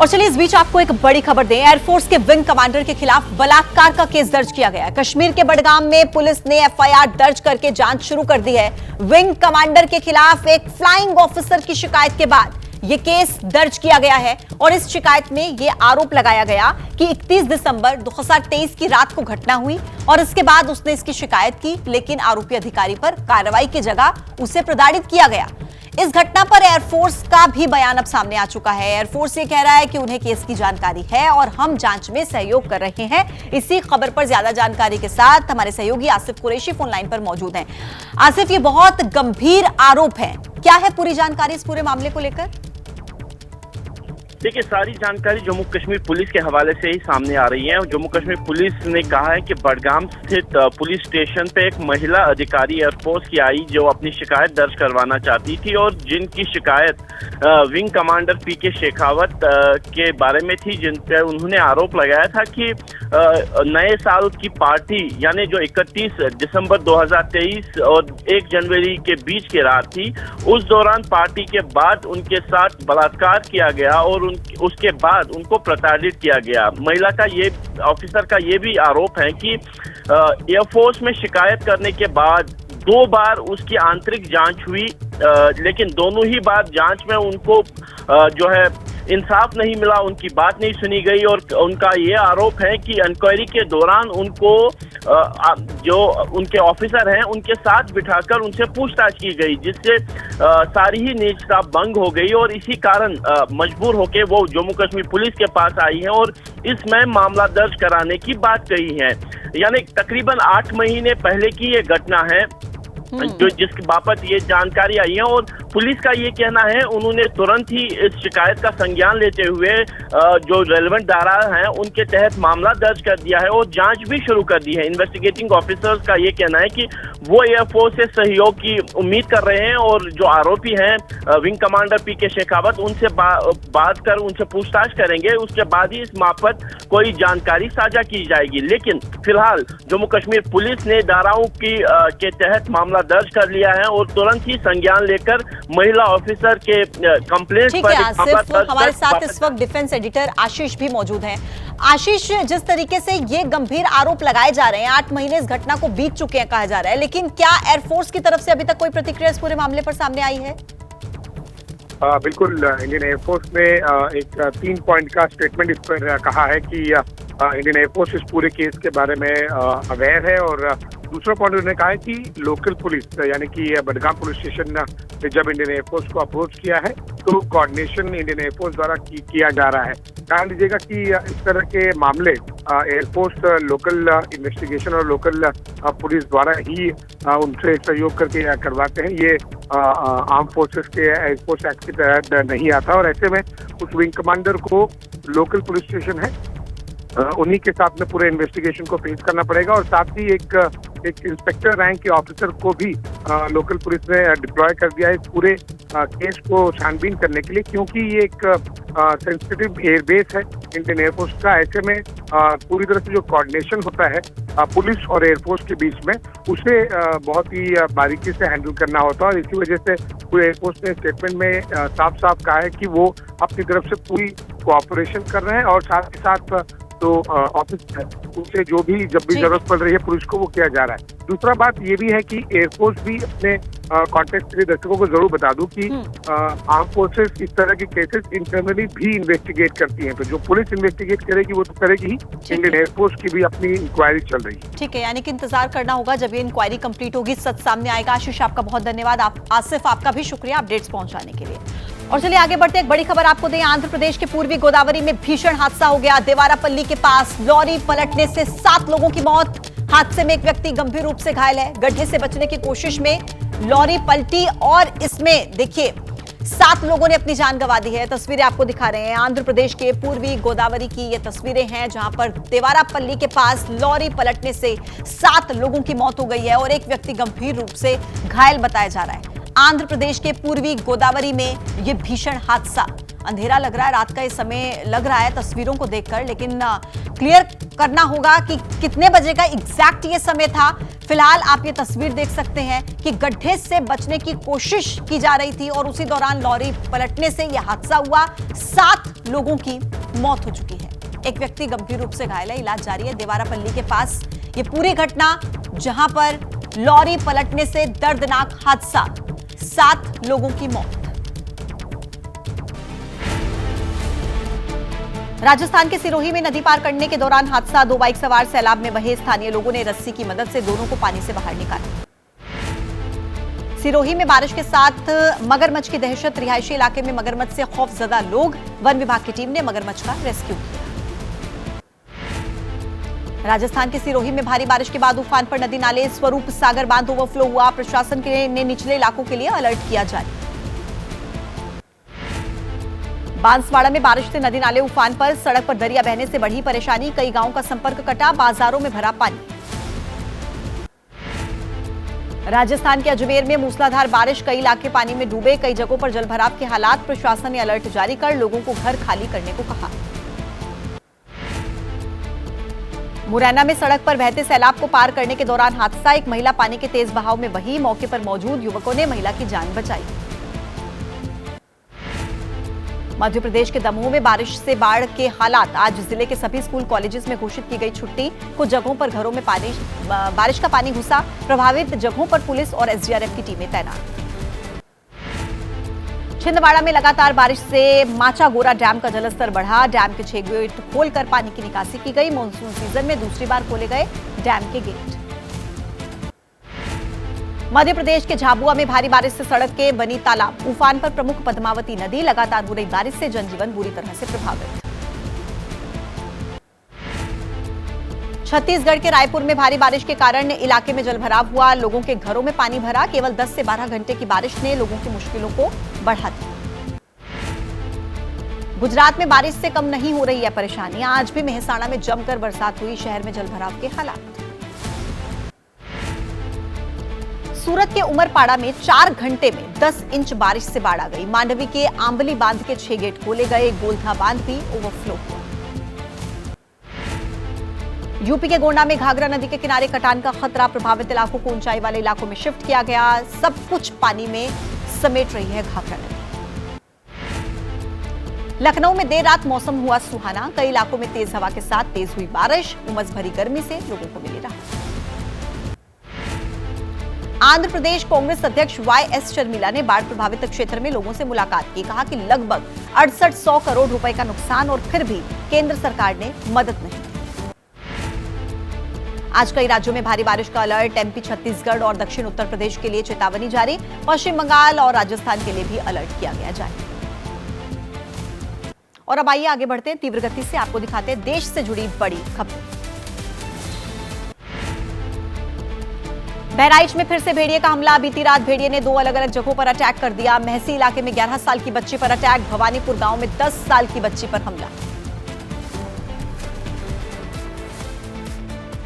और चलिए इस बीच आपको एक बड़ी खबर दें। एयरफोर्स के विंग कमांडर के खिलाफ बलात्कार का केस दर्ज किया गया है। कश्मीर के बडगाम में पुलिस ने एफआईआर दर्ज करके जांच शुरू कर दी है। विंग कमांडर के खिलाफ एक फ्लाइंग ऑफिसर की शिकायत के बाद यह केस दर्ज किया गया है और इस शिकायत में यह आरोप लगाया गया कि 31 दिसंबर 2023 की रात को घटना हुई और इसके बाद उसने इसकी शिकायत की, लेकिन आरोपी अधिकारी पर कार्रवाई की जगह उसे प्रताड़ित किया गया। इस घटना पर एयरफोर्स का भी बयान अब सामने आ चुका है। एयरफोर्स ये कह रहा है कि उन्हें केस की जानकारी है और हम जांच में सहयोग कर रहे हैं। इसी खबर पर ज्यादा जानकारी के साथ हमारे सहयोगी आसिफ कुरैशी फोन लाइन पर मौजूद हैं। आसिफ, ये बहुत गंभीर आरोप है, क्या है पूरी जानकारी इस पूरे मामले को लेकर? देखिए, सारी जानकारी जम्मू कश्मीर पुलिस के हवाले से ही सामने आ रही है। जम्मू कश्मीर पुलिस ने कहा है कि बडगाम स्थित पुलिस स्टेशन पे एक महिला अधिकारी एयरफोर्स की आई जो अपनी शिकायत दर्ज करवाना चाहती थी और जिनकी शिकायत विंग कमांडर पीके शेखावत के बारे में थी, जिन पे उन्होंने आरोप लगाया था कि नए साल की पार्टी यानी जो 31 दिसंबर 2023 और 1 जनवरी के बीच की रात थी, उस दौरान पार्टी के बाद उनके साथ बलात्कार किया गया और उसके बाद उनको प्रताड़ित किया गया। महिला का ऑफिसर का ये भी आरोप है कि एयरफोर्स में शिकायत करने के बाद 2 बार उसकी आंतरिक जांच हुई, लेकिन दोनों ही बार जांच में उनको जो है इंसाफ नहीं मिला, उनकी बात नहीं सुनी गई और उनका ये आरोप है कि इंक्वायरी के दौरान उनको जो उनके ऑफिसर हैं उनके साथ बिठाकर उनसे पूछताछ की गई, जिससे सारी ही निजता भंग हो गई और इसी कारण मजबूर होकर वो जम्मू कश्मीर पुलिस के पास आई है और इसमें मामला दर्ज कराने की बात कही है। यानी तकरीबन 8 महीने पहले की ये घटना है जो जिसके बाबत ये जानकारी आई है और पुलिस का ये कहना है उन्होंने तुरंत ही इस शिकायत का संज्ञान लेते हुए जो रेलेवेंट धारा हैं उनके तहत मामला दर्ज कर दिया है और जांच भी शुरू कर दी है। इन्वेस्टिगेटिंग ऑफिसर्स का ये कहना है कि वो एयरफोर्स से सहयोग की उम्मीद कर रहे हैं और जो आरोपी हैं विंग कमांडर पीके शेखावत, उनसे बात कर उनसे पूछताछ करेंगे, उसके बाद ही इस मार्फत कोई जानकारी साझा की जाएगी। लेकिन फिलहाल जम्मू कश्मीर पुलिस ने धाराओं के तहत मामला दर्ज कर लिया है और तुरंत ही संज्ञान लेकर महिला ऑफिसर के कंप्लेंट पर हमारे साथ इस वक्त डिफेंस एडिटर आशीष भी मौजूद हैं। आशीष, जिस तरीके से ये गंभीर आरोप लगाए जा रहे हैं, 8 महीने इस घटना को बीत चुके हैं कहा जा रहा है, लेकिन क्या एयरफोर्स की तरफ से अभी तक कोई प्रतिक्रिया इस पूरे मामले पर सामने आई है? बिल्कुल, इंडियन एयरफोर्स ने एक 3 पॉइंट का स्टेटमेंट इस पर कहा है कि इंडियन एयरफोर्स इस पूरे केस के बारे में अवेयर है और दूसरा पॉइंट उन्होंने कहा है कि लोकल पुलिस यानी कि बडगाम पुलिस स्टेशन ने जब इंडियन एयरफोर्स को अप्रोच किया है तो कोऑर्डिनेशन इंडियन एयरफोर्स द्वारा किया जा रहा है। ध्यान दीजिएगा कि इस तरह के मामले एयरफोर्स लोकल इन्वेस्टिगेशन और लोकल पुलिस द्वारा ही उनसे सहयोग करके करवाते हैं। ये आर्म फोर्सेस के एयरफोर्स एक्ट के तहत नहीं आता और ऐसे में उस विंग कमांडर को लोकल पुलिस स्टेशन है उन्हीं के साथ में पूरे इन्वेस्टिगेशन को फेस करना पड़ेगा और साथ ही एक इंस्पेक्टर रैंक के ऑफिसर को भी लोकल पुलिस ने डिप्लॉय कर दिया है इस पूरे केस को छानबीन करने के लिए, क्योंकि ये एक सेंसिटिव एयरबेस है इंडियन एयरफोर्स का। ऐसे में पूरी तरह से जो कोऑर्डिनेशन होता है पुलिस और एयरफोर्स के बीच में उसे बहुत ही बारीकी से हैंडल करना होता है और इसी वजह से पूरे एयरफोर्स ने स्टेटमेंट में साफ साफ कहा है कि वो अपनी तरफ से पूरी कोऑपरेशन कर रहे हैं और साथ ही साथ तो ऑफिस है उसे जो भी जब भी जरूरत पड़ रही है पुलिस को वो किया जा रहा है। दूसरा बात ये भी है कि एयरफोर्स भी अपने कॉन्टेक्ट के लिए दर्शकों को जरूर बता दूं कि आर्म फोर्सेस इस तरह के केसेस इंटरनली भी इन्वेस्टिगेट करती हैं, तो जो पुलिस इन्वेस्टिगेट करेगी वो तो करेगी ही, इंडियन एयरफोर्स की भी अपनी इंक्वायरी चल रही है। ठीक है, यानी कि इंतजार करना होगा जब ये इंक्वायरी कंप्लीट होगी, सच सामने आएगा। आशीष, आपका बहुत धन्यवाद। आसिफ, आपका भी शुक्रिया अपडेट्स पहुंचाने के लिए। और चलिए आगे बढ़ते एक बड़ी खबर आपको दें। आंध्र प्रदेश के पूर्वी गोदावरी में भीषण हादसा हो गया। देवारापल्ली के पास लॉरी पलटने से 7 लोगों की मौत। हादसे में एक व्यक्ति गंभीर रूप से घायल है। गड्ढे से बचने की कोशिश में लॉरी पलटी और इसमें देखिए 7 लोगों ने अपनी जान गंवा दी है। तस्वीरें आपको दिखा रहे हैं। आंध्र प्रदेश के पूर्वी गोदावरी की ये तस्वीरें हैं जहां पर देवारापल्ली के पास लॉरी पलटने से 7 लोगों की मौत हो गई है और एक व्यक्ति गंभीर रूप से घायल बताया जा रहा है। आंध्र प्रदेश के पूर्वी गोदावरी में यह भीषण हादसा अंधेरा लग रहा है, रात का ये समय लग रहा है तस्वीरों को देखकर, लेकिन क्लियर करना होगा कि कितने बजे का एग्जैक्ट ये समय था। फिलहाल आप ये तस्वीर देख सकते हैं कि गड्ढे से बचने की कोशिश की जा रही थी और उसी दौरान लॉरी पलटने से यह हादसा हुआ। 7 लोगों की मौत हो चुकी है, एक व्यक्ति गंभीर रूप से घायल है, इलाज जारी है। देवारापल्ली के पास ये पूरी घटना, जहां पर लॉरी पलटने से दर्दनाक हादसा, 7 लोगों की मौत। राजस्थान के सिरोही में नदी पार करने के दौरान हादसा, 2 बाइक सवार सैलाब में बहे। स्थानीय लोगों ने रस्सी की मदद से दोनों को पानी से बाहर निकाला। सिरोही में बारिश के साथ मगरमच्छ की दहशत, रिहायशी इलाके में मगरमच्छ से खौफजदा लोग। वन विभाग की टीम ने मगरमच्छ का रेस्क्यू किया। राजस्थान के सिरोही में भारी बारिश के बाद उफान पर नदी नाले, स्वरूप सागर बांध ओवरफ्लो हुआ। प्रशासन ने निचले इलाकों के लिए अलर्ट किया जारी। बांसवाड़ा में बारिश से नदी नाले उफान पर, सड़क पर दरिया बहने से बढ़ी परेशानी। कई गांवों का संपर्क कटा, बाजारों में भरा पानी। राजस्थान के अजमेर में मूसलाधार बारिश, कई इलाके पानी में डूबे। कई जगहों पर जलभराव के हालात, प्रशासन ने अलर्ट जारी कर लोगों को घर खाली करने को कहा। मुरैना में सड़क पर बहते सैलाब को पार करने के दौरान हादसा, एक महिला पानी के तेज बहाव में बही। मौके पर मौजूद युवकों ने महिला की जान बचाई। मध्य प्रदेश के दमोह में बारिश से बाढ़ के हालात, आज जिले के सभी स्कूल कॉलेजेस में घोषित की गई छुट्टी। कुछ जगहों पर घरों में बारिश का पानी घुसा। प्रभावित जगहों पर पुलिस और एसडीआरएफ की टीमें तैनात। छिंदवाड़ा में लगातार बारिश से माचागोरा डैम का जलस्तर बढ़ा। डैम के 6 गेट खोलकर पानी की निकासी की गई। मानसून सीजन में दूसरी बार खोले गए डैम के गेट। मध्य प्रदेश के झाबुआ में भारी बारिश से सड़क के बनी तालाब, उफान पर प्रमुख पद्मावती नदी। लगातार हो रही बारिश से जनजीवन बुरी तरह से प्रभावित। छत्तीसगढ़ के रायपुर में भारी बारिश के कारण इलाके में जलभराव हुआ। लोगों के घरों में पानी भरा। केवल 10 से 12 घंटे की बारिश ने लोगों की मुश्किलों को बढ़ा दिया। गुजरात में बारिश से कम नहीं हो रही है परेशानी। आज भी मेहसाणा में जमकर बरसात हुई। शहर में जलभराव के हालात। सूरत के उमरपाड़ा में 4 घंटे में 10 इंच बारिश से बाढ़ आ गई। मांडवी के आंबली बांध के 6 गेट खोले गए। गोलधा बांध भी ओवरफ्लो हुआ। यूपी के गोंडा में घाघरा नदी के किनारे कटान का खतरा। प्रभावित इलाकों को ऊंचाई वाले इलाकों में शिफ्ट किया गया। सब कुछ पानी में समेट रही है घाघरा नदी। लखनऊ में देर रात मौसम हुआ सुहाना। कई इलाकों में तेज हवा के साथ तेज हुई बारिश। उमस भरी गर्मी से लोगों को मिली राहत। आंध्र प्रदेश कांग्रेस अध्यक्ष वाईएस शर्मिला ने बाढ़ प्रभावित क्षेत्र में लोगों से मुलाकात की। कहा कि लगभग 6800 करोड़ रुपए का नुकसान और फिर भी केंद्र सरकार ने मदद नहीं दी। आज कई राज्यों में भारी बारिश का अलर्ट। एमपी, छत्तीसगढ़ और दक्षिण उत्तर प्रदेश के लिए चेतावनी जारी। पश्चिम बंगाल और राजस्थान के लिए भी अलर्ट किया गया जारी। और अब आइए आगे बढ़ते हैं, तीव्र गति से आपको दिखाते हैं देश से जुड़ी बड़ी खबर। बहराइच में फिर से भेड़िए का हमला। बीती रात भेड़िए ने 2 अलग अलग जगहों पर अटैक कर दिया। महसी इलाके में 11 साल की बच्ची पर अटैक। भवानीपुर गांव में 10 साल की बच्ची पर हमला।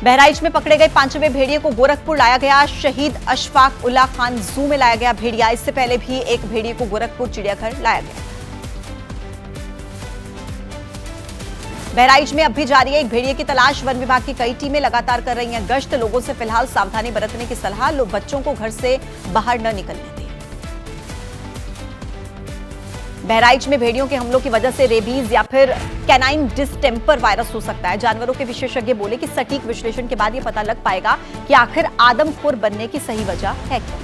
बहराइच में पकड़े गए 5वें भेड़िए को गोरखपुर लाया गया। शहीद अशफाक उल्लाह खान जू में लाया गया भेड़िया। इससे पहले भी एक भेड़िए को गोरखपुर चिड़ियाघर लाया गया। बहराइच में अब भी जारी है एक भेड़िए की तलाश। वन विभाग की कई टीमें लगातार कर रही हैं गश्त। लोगों से फिलहाल सावधानी बरतने की सलाह। लोग बच्चों को घर से बाहर न निकलने दें। बहराइच में भेड़ियों के हमलों की वजह से रेबीज या फिर कैनाइन डिस्टेंपर वायरस हो सकता है। जानवरों के विशेषज्ञ बोले कि सटीक विश्लेषण के बाद यह पता लग पाएगा कि आखिर आदमखोर बनने की सही वजह है क्या।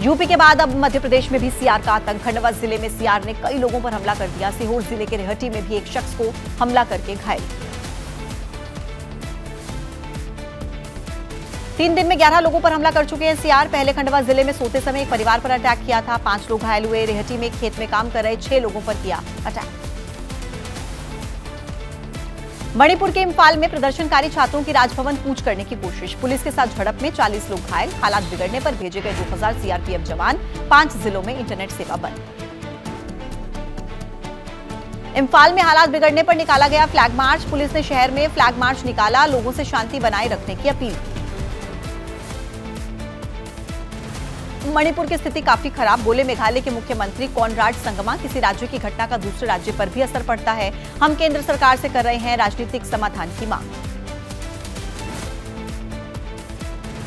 यूपी के बाद अब मध्य प्रदेश में भी सीआर का आतंक। खंडवा जिले में सीआर ने कई लोगों पर हमला कर दिया। सीहोर जिले के रेहटी में भी एक शख्स को हमला करके घायल किया। 3 दिन में 11 लोगों पर हमला कर चुके हैं सीआर। पहले खंडवा जिले में सोते समय एक परिवार पर अटैक किया था। 5 लोग घायल हुए। रेहटी में खेत में काम कर रहे 6 लोगों पर किया अटैक। मणिपुर के इम्फाल में प्रदर्शनकारी छात्रों की राजभवन कूच करने की कोशिश। पुलिस के साथ झड़प में 40 लोग घायल। हालात बिगड़ने पर भेजे गए 2000 सीआरपीएफ जवान। 5 जिलों में इंटरनेट सेवा बंद। इम्फाल में हालात बिगड़ने पर निकाला गया फ्लैग मार्च। पुलिस ने शहर में फ्लैग मार्च निकाला। लोगों से शांति बनाए रखने की अपील की। मणिपुर की स्थिति काफी खराब, बोले मेघालय के मुख्यमंत्री कॉनराड संगमा। किसी राज्य की घटना का दूसरे राज्य पर भी असर पड़ता है। हम केंद्र सरकार से कर रहे हैं राजनीतिक समाधान की मांग।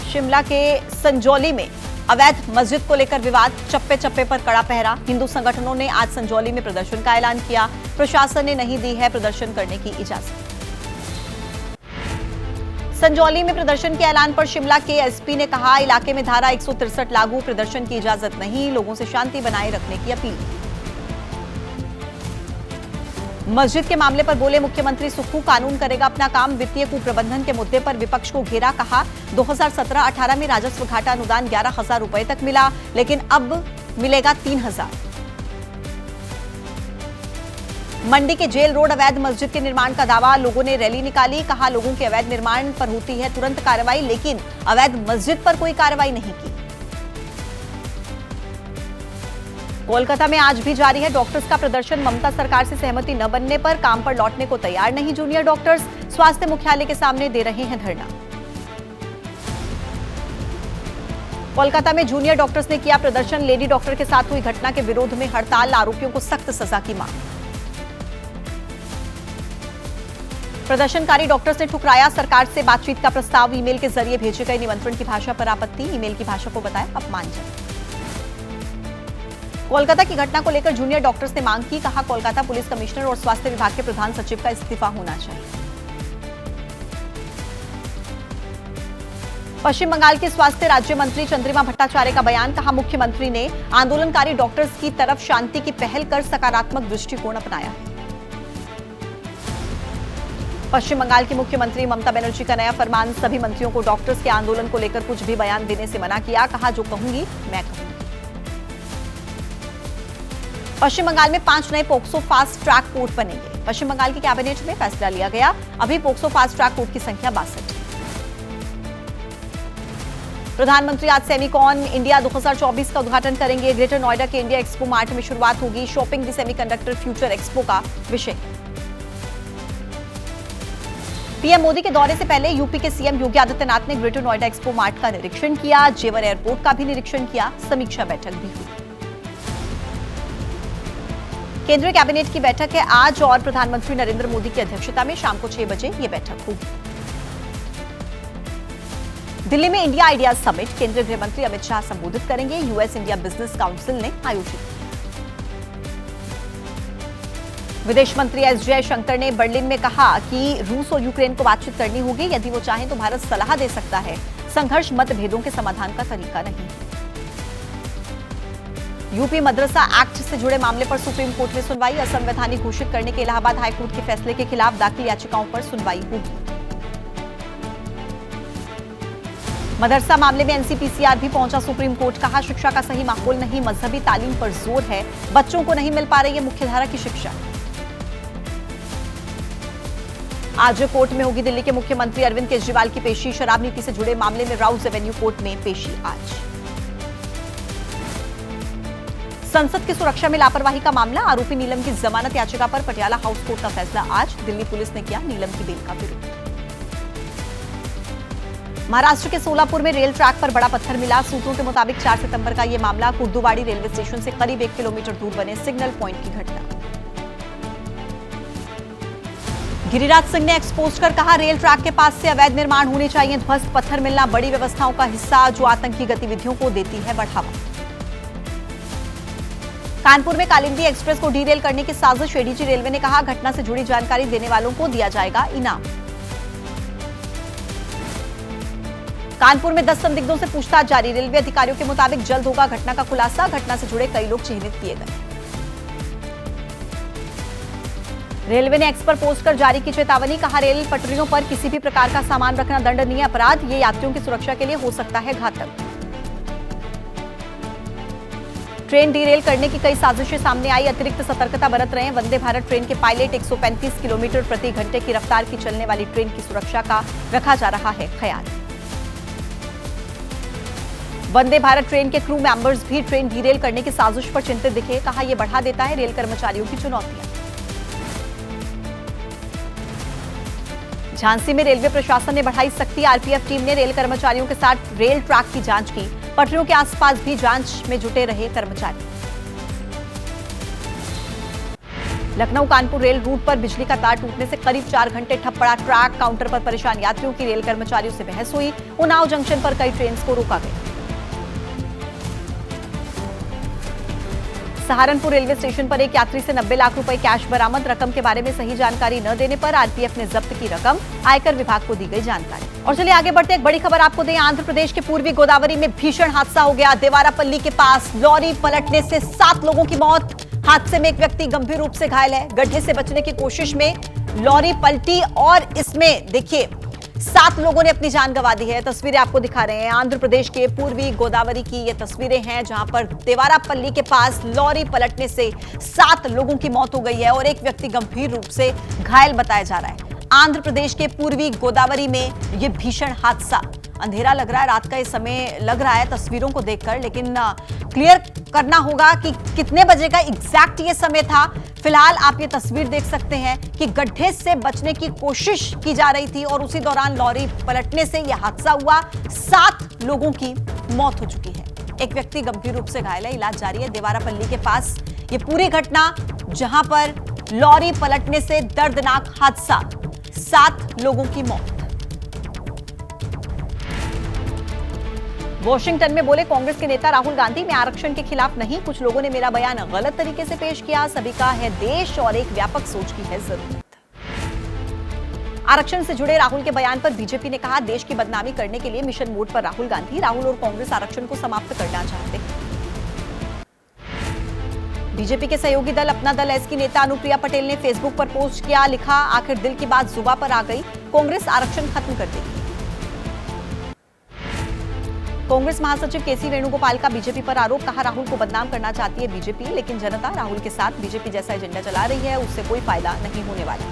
शिमला के संजौली में अवैध मस्जिद को लेकर विवाद, चप्पे चप्पे पर कड़ा पहरा। हिंदू संगठनों ने आज संजौली में प्रदर्शन का ऐलान किया। प्रशासन ने नहीं दी है प्रदर्शन करने की इजाजत। संजौली में प्रदर्शन के ऐलान पर शिमला के एसपी ने कहा, इलाके में धारा 163 लागू, प्रदर्शन की इजाजत नहीं, लोगों से शांति बनाए रखने की अपील। मस्जिद के मामले पर बोले मुख्यमंत्री सुक्खू, कानून करेगा अपना काम। वित्तीय कुप्रबंधन के मुद्दे पर विपक्ष को घेरा, कहा 2017-18 में राजस्व घाटा अनुदान 11,000 रुपए तक मिला, लेकिन अब मिलेगा 3,000। मंडी के जेल रोड अवैध मस्जिद के निर्माण का दावा, लोगों ने रैली निकाली। कहा लोगों के अवैध निर्माण पर होती है तुरंत कार्रवाई, लेकिन अवैध मस्जिद पर कोई कार्रवाई नहीं की। कोलकाता में आज भी जारी है डॉक्टर्स का प्रदर्शन। ममता सरकार से सहमति न बनने पर काम पर लौटने को तैयार नहीं जूनियर डॉक्टर्स। स्वास्थ्य मुख्यालय के सामने दे रहे हैं धरना। कोलकाता में जूनियर डॉक्टर्स ने किया प्रदर्शन। लेडी डॉक्टर के साथ हुई घटना के विरोध में हड़ताल, आरोपियों को सख्त सजा की मांग। प्रदर्शनकारी डॉक्टर्स ने ठुकराया सरकार से बातचीत का प्रस्ताव। ईमेल के जरिए भेजे गए निमंत्रण की भाषा पर आपत्ति, ईमेल की भाषा को बताया अपमानजनक। कोलकाता की घटना को लेकर जूनियर डॉक्टर्स ने मांग की, कहा कोलकाता पुलिस कमिश्नर और स्वास्थ्य विभाग के प्रधान सचिव का इस्तीफा होना चाहिए। पश्चिम बंगाल के स्वास्थ्य राज्य मंत्री चंद्रिमा भट्टाचार्य का बयान, कहा मुख्यमंत्री ने आंदोलनकारी डॉक्टर्स की तरफ शांति की पहल कर सकारात्मक दृष्टिकोण अपनाया है। पश्चिम बंगाल की मुख्यमंत्री ममता बनर्जी का नया फरमान, सभी मंत्रियों को डॉक्टर्स के आंदोलन को लेकर कुछ भी बयान देने से मना किया। कहा जो कहूंगी मैं कहूंगी। पश्चिम बंगाल में 5 नए पोक्सो फास्ट ट्रैक कोर्ट बनेंगे। पश्चिम बंगाल की कैबिनेट में फैसला लिया गया। अभी पोक्सो फास्ट ट्रैक कोर्ट की संख्या 62। प्रधानमंत्री आज सेमिकॉन इंडिया 2024 का उद्घाटन करेंगे। ग्रेटर नोएडा के इंडिया एक्सपो मार्ट में शुरुआत होगी। Shopping the semiconductor future expo का विषय। पीएम मोदी के दौरे से पहले यूपी के सीएम योगी आदित्यनाथ ने ग्रेटर नोएडा एक्सपो मार्ट का निरीक्षण किया। जेवर एयरपोर्ट का भी निरीक्षण किया। समीक्षा बैठक भी हुई। केंद्रीय कैबिनेट की बैठक है आज और प्रधानमंत्री नरेंद्र मोदी की अध्यक्षता में शाम को 6 बजे यह बैठक होगी। दिल्ली में इंडिया आइडियाज समिट केंद्रीय गृह मंत्री अमित शाह संबोधित करेंगे। यूएस इंडिया बिजनेस काउंसिल ने आयोजित किया। विदेश मंत्री एस जयशंकर ने बर्लिन में कहा कि रूस और यूक्रेन को बातचीत करनी होगी। यदि वो चाहें तो भारत सलाह दे सकता है। संघर्ष मतभेदों के समाधान का तरीका नहीं। यूपी मदरसा एक्ट से जुड़े मामले पर सुप्रीम कोर्ट में सुनवाई। असंवैधानिक घोषित करने के इलाहाबाद हाईकोर्ट के फैसले के खिलाफ दाखिल याचिकाओं पर सुनवाई होगी। मदरसा मामले में एनसीपीसीआर भी पहुंचा सुप्रीम कोर्ट। कहा शिक्षा का सही माहौल नहीं, मजहबी तालीम पर जोर है, बच्चों को नहीं मिल पा रही है मुख्यधारा की शिक्षा। आज कोर्ट में होगी दिल्ली के मुख्यमंत्री अरविंद केजरीवाल की पेशी। शराब नीति से जुड़े मामले में राउज एवेन्यू कोर्ट में पेशी आज। संसद की सुरक्षा में लापरवाही का मामला, आरोपी नीलम की जमानत याचिका पर पटियाला हाउस कोर्ट का फैसला आज। दिल्ली पुलिस ने किया नीलम की बेल का विरोध। महाराष्ट्र के सोलापुर में रेल ट्रैक पर बड़ा पत्थर मिला। सूत्रों के मुताबिक 4 सितंबर का यह मामला। कुर्दुवाड़ी रेलवे स्टेशन से करीब 1 किलोमीटर दूर बने सिग्नल पॉइंट की घटना। गिरिराज सिंह ने एक्सपोज कर कहा रेल ट्रैक के पास से अवैध निर्माण होने चाहिए। ध्वस्त पत्थर मिलना बड़ी व्यवस्थाओं का हिस्सा, जो आतंकी गतिविधियों को देती है बढ़ावा। कानपुर में कालिंदी एक्सप्रेस को डीरेल करने की साजिश। एडीजी रेलवे ने कहा घटना से जुड़ी जानकारी देने वालों को दिया जाएगा इनाम। कानपुर में 10 संदिग्धों से पूछताछ जारी। रेलवे अधिकारियों के मुताबिक जल्द होगा घटना का खुलासा। घटना से जुड़े कई लोग चिन्हित किए गए। रेलवे ने एक्स पर पोस्ट कर जारी की चेतावनी। कहा रेल पटरियों पर किसी भी प्रकार का सामान रखना दंडनीय अपराध। ये यात्रियों की सुरक्षा के लिए हो सकता है घातक। ट्रेन डीरेल करने की कई साजिशें सामने आई। अतिरिक्त सतर्कता बरत रहे हैं वंदे भारत ट्रेन के पायलट। 135 किलोमीटर प्रति घंटे की रफ्तार की चलने वाली ट्रेन की सुरक्षा का रखा जा रहा है ख्याल। वंदे भारत ट्रेन के क्रू मेंबर्स भी ट्रेन डीरेल करने की साजिश पर चिंतित दिखे। कहा यह बढ़ा देता है रेल कर्मचारियों की चुनौतियां। झांसी में रेलवे प्रशासन ने बढ़ाई सख्ती। आरपीएफ टीम ने रेल कर्मचारियों के साथ रेल ट्रैक की जांच की। पटरियों के आसपास भी जांच में जुटे रहे कर्मचारी। लखनऊ कानपुर रेल रूट पर बिजली का तार टूटने से करीब 4 घंटे ठप पड़ा ट्रैक। काउंटर पर परेशान यात्रियों की रेल कर्मचारियों से बहस हुई। उन्नाव जंक्शन पर कई ट्रेन को रोका गया। सहारनपुर रेलवे स्टेशन पर एक यात्री से 90 लाख रुपए कैश बरामद। रकम के बारे में सही जानकारी न देने पर आरपीएफ ने जब्त की रकम। आयकर विभाग को दी गई जानकारी। और चलिए आगे बढ़ते, एक बड़ी खबर आपको दें। आंध्र प्रदेश के पूर्वी गोदावरी में भीषण हादसा हो गया। देवारापल्ली के पास लॉरी पलटने से 7 लोगों की मौत। हादसे में एक व्यक्ति गंभीर रूप से घायल है। गड्ढे से बचने की कोशिश में लॉरी पलटी और इसमें देखिए 7 लोगों ने अपनी जान गंवा दी है। तस्वीरें आपको दिखा रहे हैं। आंध्र प्रदेश के पूर्वी गोदावरी की ये तस्वीरें हैं जहां पर देवारापल्ली के पास लॉरी पलटने से 7 लोगों की मौत हो गई है और एक व्यक्ति गंभीर रूप से घायल बताया जा रहा है। आंध्र प्रदेश के पूर्वी गोदावरी में यह भीषण हादसा। अंधेरा लग रहा है, रात का ये समय लग रहा है तस्वीरों को देखकर, लेकिन क्लियर करना होगा कि कितने बजे का एग्जैक्ट ये समय था। फिलहाल आप ये तस्वीर देख सकते हैं कि गड्ढे से बचने की कोशिश की जा रही थी और उसी दौरान लॉरी पलटने से यह हादसा हुआ। 7 लोगों की मौत हो चुकी है। एक व्यक्ति गंभीर रूप से घायल है, इलाज जारी है। देवारापल्ली के पास ये पूरी घटना जहां पर लॉरी पलटने से दर्दनाक हादसा, 7 लोगों की मौत। वॉशिंगटन में बोले कांग्रेस के नेता राहुल गांधी, मैं आरक्षण के खिलाफ नहीं, कुछ लोगों ने मेरा बयान गलत तरीके से पेश किया। सभी का है देश और एक व्यापक सोच की है जरूरत। आरक्षण से जुड़े राहुल के बयान पर बीजेपी ने कहा, देश की बदनामी करने के लिए मिशन मोड पर राहुल गांधी। राहुल और कांग्रेस आरक्षण को समाप्त करना चाहते हैं। बीजेपी के सहयोगी दल अपना दल एस की नेता अनुप्रिया पटेल ने फेसबुक पर पोस्ट किया, लिखा, आखिर दिल की बात जुबां पर आ गई, कांग्रेस आरक्षण खत्म कर देगी। कांग्रेस महासचिव केसी वेणुगोपाल का बीजेपी पर आरोप, कहा, राहुल को बदनाम करना चाहती है बीजेपी, लेकिन जनता राहुल के साथ बीजेपी जैसा एजेंडा चला रही है, उससे कोई फायदा नहीं होने वाला।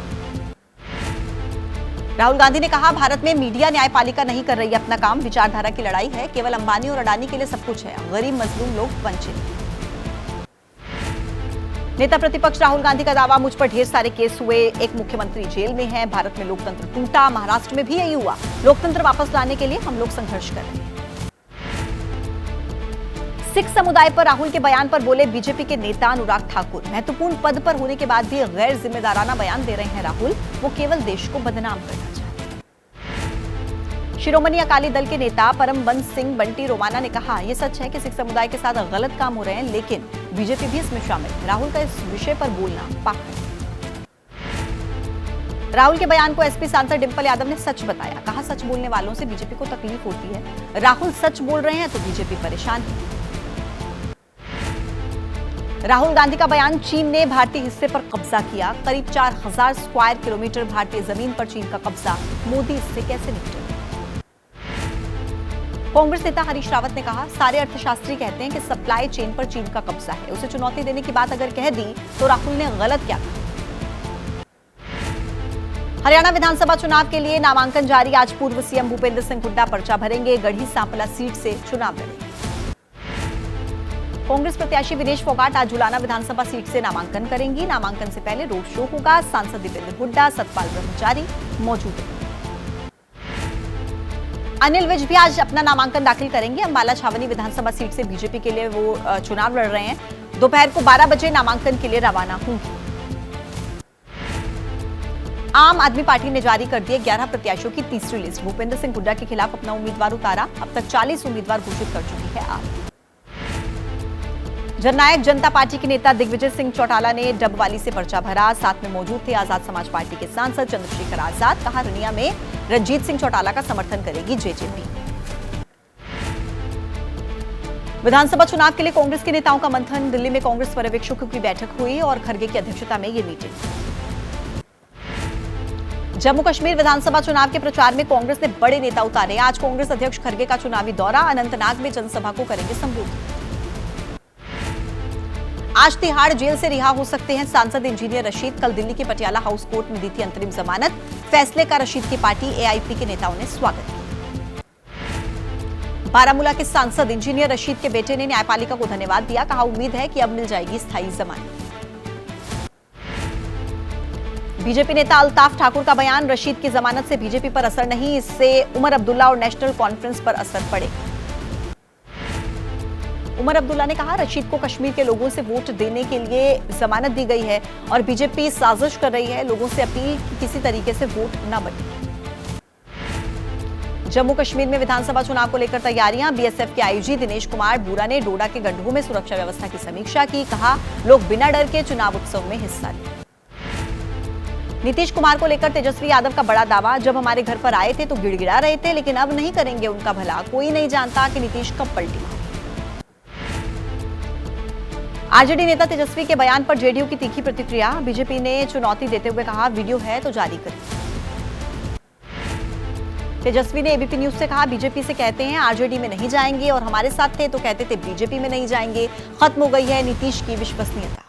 राहुल गांधी ने कहा, भारत में मीडिया न्यायपालिका नहीं कर रही है अपना काम, विचारधारा की लड़ाई है, केवल अंबानी और अडानी के लिए सब कुछ है, गरीब मजलूम लोग वंचित। नेता प्रतिपक्ष राहुल गांधी का दावा, मुझ पर ढेर सारे केस हुए, एक मुख्यमंत्री जेल में है, भारत में लोकतंत्र टूटा, महाराष्ट्र में भी यही हुआ, लोकतंत्र वापस लाने के लिए हम लोग संघर्ष कर रहे हैं। सिख समुदाय पर राहुल के बयान पर बोले बीजेपी के नेता अनुराग ठाकुर, महत्वपूर्ण पद पर होने के बाद भी गैर जिम्मेदाराना बयान दे रहे हैं राहुल, वो केवल देश को बदनाम करना चाहते हैं। शिरोमणि अकाली दल के नेता परमबंस सिंह बंटी रोमाना ने कहा, यह सच है कि सिख समुदाय के साथ गलत काम हो रहे हैं, लेकिन बीजेपी भी इसमें शामिल है। राहुल का इस विषय पर बोलना पाक है। राहुल के बयान को एसपी सांसद डिंपल यादव ने सच बताया, कहा, सच बोलने वालों से बीजेपी को तकलीफ होती है, राहुल सच बोल रहे हैं तो बीजेपी परेशान है। राहुल गांधी का बयान, चीन ने भारतीय हिस्से पर कब्जा किया, करीब 4000 स्क्वायर किलोमीटर भारतीय जमीन पर चीन का कब्जा, मोदी इससे कैसे निपटे। कांग्रेस नेता हरीश रावत ने कहा, सारे अर्थशास्त्री कहते हैं कि सप्लाई चेन पर चीन का कब्जा है, उसे चुनौती देने की बात अगर कह दी तो राहुल ने गलत क्या कहा। हरियाणा विधानसभा चुनाव के लिए नामांकन जारी, आज पूर्व सीएम भूपेंद्र सिंह हुड्डा पर्चा भरेंगे, गढ़ी सांपला सीट से चुनाव लड़ेंगे। कांग्रेस प्रत्याशी विनेश फोगाट आज जुलाना विधानसभा सीट से नामांकन करेंगी। नामांकन से पहले रोड शो होगा, सांसद दीपेंद्र हुड्डा, सतपाल ब्रह्मचारी मौजूद हैं। अनिल विज भी आज अपना नामांकन दाखिल करेंगे। अंबाला छावनी विधानसभा सीट से बीजेपी के लिए वो चुनाव लड़ रहे हैं। दोपहर को 12 बजे नामांकन के लिए रवाना होंगे। आम आदमी पार्टी ने जारी कर दी 11 प्रत्याशियों की तीसरी लिस्ट। भूपेंद्र सिंह हुड्डा के खिलाफ अपना उम्मीदवार उतारा, अब तक 40 उम्मीदवार घोषित कर चुकी है आप। जननायक जनता पार्टी के नेता दिग्विजय सिंह चौटाला ने डबवाली से पर्चा भरा, साथ में मौजूद थे आजाद समाज पार्टी के सांसद चंद्रशेखर आजाद, कहा, रनिया में रणजीत सिंह चौटाला का समर्थन करेगी जेजेपी। विधानसभा चुनाव के लिए कांग्रेस के नेताओं का मंथन, दिल्ली में कांग्रेस पर्यवेक्षकों की बैठक हुई और खरगे की अध्यक्षता में यह मीटिंग। जम्मू कश्मीर विधानसभा चुनाव के प्रचार में कांग्रेस ने बड़े नेता उतारे, आज कांग्रेस अध्यक्ष खरगे का चुनावी दौरा, अनंतनाग में जनसभा को करेंगे संबोधित। आज तिहाड़ जेल से रिहा हो सकते हैं सांसद इंजीनियर रशीद, कल दिल्ली के पटियाला हाउस कोर्ट में दी थी अंतरिम जमानत, फैसले का रशीद की पार्टी एआईपी के नेताओं ने स्वागत किया। बारामूला के सांसद इंजीनियर रशीद के बेटे ने न्यायपालिका को धन्यवाद दिया, कहा, उम्मीद है कि अब मिल जाएगी स्थायी जमानत। बीजेपी नेता अल्ताफ ठाकुर का बयान, रशीद की जमानत से बीजेपी पर असर नहीं, इससे उमर अब्दुल्ला और नेशनल कॉन्फ्रेंस पर असर पड़ेगा। उमर अब्दुल्ला ने कहा, रशीद को कश्मीर के लोगों से वोट देने के लिए जमानत दी गई है और बीजेपी साजिश कर रही है। लोगों से अपील कि किसी तरीके से वोट न बटे। जम्मू कश्मीर में विधानसभा चुनाव को लेकर तैयारियां। बीएसएफ के आईजी दिनेश कुमार बोरा ने डोडा के गंडोह में सुरक्षा व्यवस्था की समीक्षा की। कहा, लोग बिना डर के चुनाव उत्सव में हिस्सा लें। नीतीश कुमार को लेकर तेजस्वी यादव का बड़ा दावा, जब हमारे घर पर आए थे तो गिड़गिड़ा रहे थे, लेकिन अब नहीं करेंगे उनका भला। कोई नहीं जानता कि नीतीश कब पलटी। आरजेडी नेता तेजस्वी के बयान पर जेडीयू की तीखी प्रतिक्रिया। बीजेपी ने चुनौती देते हुए कहा, वीडियो है तो जारी करें। तेजस्वी ने एबीपी न्यूज से कहा, बीजेपी से कहते हैं आरजेडी में नहीं जाएंगे और हमारे साथ थे तो कहते थे बीजेपी में नहीं जाएंगे। खत्म हो गई है नीतीश की विश्वसनीयता।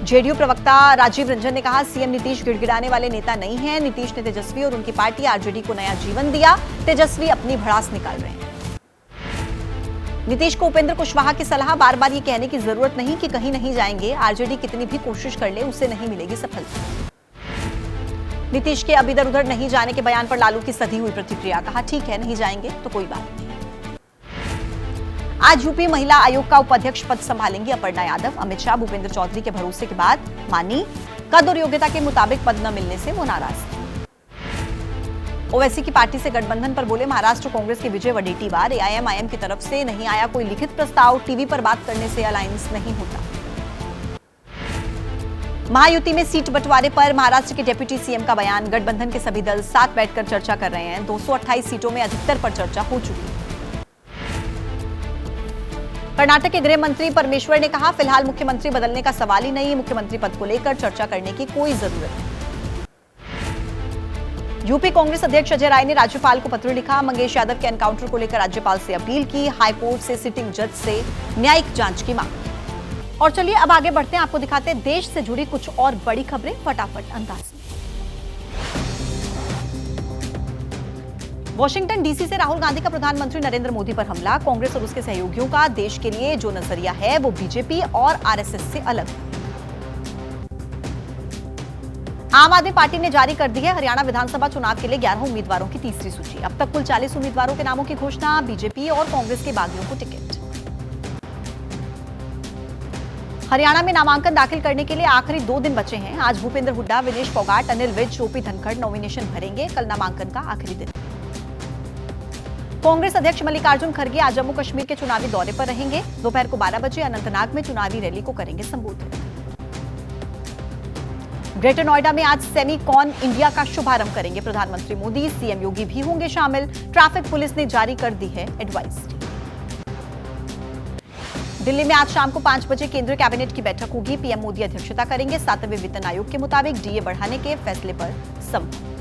जेडीयू प्रवक्ता राजीव रंजन ने कहा, सीएम नीतीश गिड़गिड़ाने वाले नेता नहीं हैं। नीतीश ने तेजस्वी और उनकी पार्टी आरजेडी को नया जीवन दिया। तेजस्वी अपनी भड़ास निकाल रहे हैं। नीतीश को उपेंद्र कुशवाहा की सलाह, बार बार ये कहने की जरूरत नहीं कि कहीं नहीं जाएंगे। आरजेडी कितनी भी कोशिश कर ले, उसे नहीं मिलेगी सफलता। नीतीश के अब इधर उधर नहीं जाने के बयान पर लालू की सधी हुई प्रतिक्रिया। कहा, ठीक है नहीं जाएंगे तो कोई बात नहीं। आज यूपी महिला आयोग का उपाध्यक्ष पद संभालेंगी अपर्णा यादव। अमित शाह भूपेंद्र चौधरी के भरोसे के बाद मानी। कद और योग्यता के मुताबिक पद न मिलने से वो नाराज थे। ओवैसी की पार्टी से गठबंधन पर बोले महाराष्ट्र कांग्रेस के विजय वडेट्टीवार। एआईएमआईएम की तरफ से नहीं आया कोई लिखित प्रस्ताव। टीवी पर बात करने से अलायंस नहीं होता। महायुति में सीट बंटवारे पर महाराष्ट्र के डिप्टी सीएम का बयान। गठबंधन के सभी दल साथ बैठकर चर्चा कर रहे हैं। 228 सीटों में अधिकतर पर चर्चा हो चुकी है। कर्नाटक के गृह मंत्री परमेश्वर ने कहा, फिलहाल मुख्यमंत्री बदलने का सवाल ही नहीं। मुख्यमंत्री पद को लेकर चर्चा करने की कोई जरूरत नहीं। यूपी कांग्रेस अध्यक्ष अजय राय ने राज्यपाल को पत्र लिखा। मंगेश यादव के एनकाउंटर को लेकर राज्यपाल से अपील की। हाईकोर्ट से सिटिंग जज से न्यायिक जांच की मांग की। और चलिए अब आगे बढ़ते हैं, आपको दिखाते हैं देश से जुड़ी कुछ और बड़ी खबरें फटाफट अंदाज में। वॉशिंगटन डीसी से राहुल गांधी का प्रधानमंत्री नरेंद्र मोदी पर हमला। कांग्रेस और उसके सहयोगियों का देश के लिए जो नजरिया है वो बीजेपी और आरएसएस से अलग है। आम आदमी पार्टी ने जारी कर दी है हरियाणा विधानसभा चुनाव के लिए 11 उम्मीदवारों की तीसरी सूची। अब तक कुल 40 उम्मीदवारों के नामों की घोषणा। बीजेपी और कांग्रेस के बागियों को टिकट। हरियाणा में नामांकन दाखिल करने के लिए आखिरी 2 दिन बचे हैं। आज भूपेंद्र हुड्डा, विनेश फोगाट, अनिल विज, ओपी धनखड़ नॉमिनेशन भरेंगे। कल नामांकन का आखिरी दिन। कांग्रेस अध्यक्ष मल्लिकार्जुन खड़गे आज जम्मू कश्मीर के चुनावी दौरे पर रहेंगे। दोपहर को 12 बजे अनंतनाग में चुनावी रैली को करेंगे संबोधित। ग्रेटर नोएडा में आज सेमीकॉन इंडिया का शुभारंभ करेंगे प्रधानमंत्री मोदी। सीएम योगी भी होंगे शामिल। ट्रैफिक पुलिस ने जारी कर दी है एडवाइजरी। दिल्ली में आज शाम को 5 बजे केंद्रीय कैबिनेट की बैठक होगी। पीएम मोदी अध्यक्षता करेंगे। 7वें वेतन आयोग के मुताबिक डीए बढ़ाने के फैसले पर संमत।